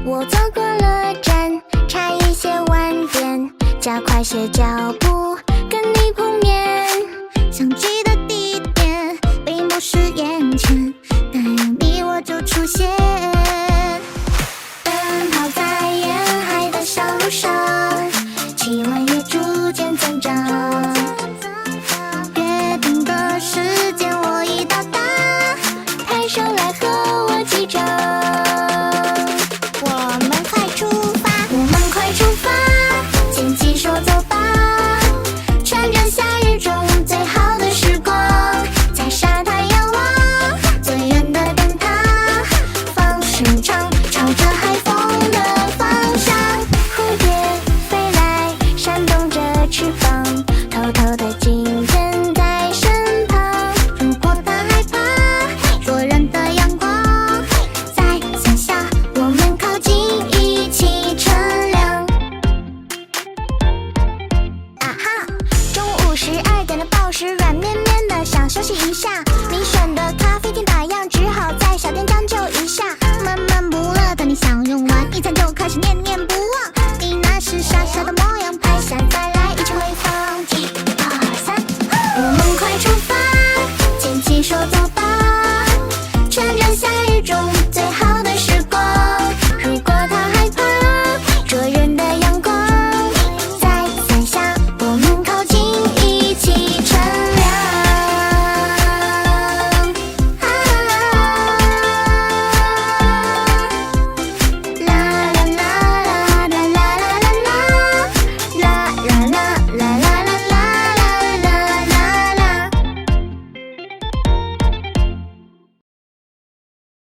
我走过了站，差一些晚点，加快些脚步，跟你碰面。相聚的地点并不是眼前，但有你我就出现。奔跑在沿海的小路上，气温也逐渐增长。约定的时间我已到达，拍手来和我击掌。我们快出发，我们快出发，牵起手走吧，穿着夏日中最好的时光，在沙滩仰望最远的灯塔，放时长，朝着海风的方向。蝴蝶飞来，扇动着翅膀，偷偷的惊人在身旁。如果他害怕灼热的阳光，在伞下我们靠近，一起乘凉。啊哈！中午12点的报时，软绵绵的想休息一下。你选的咖啡厅打烊，只好在小店将就一下。闷闷不乐的你享用完一餐就开始念念不忘。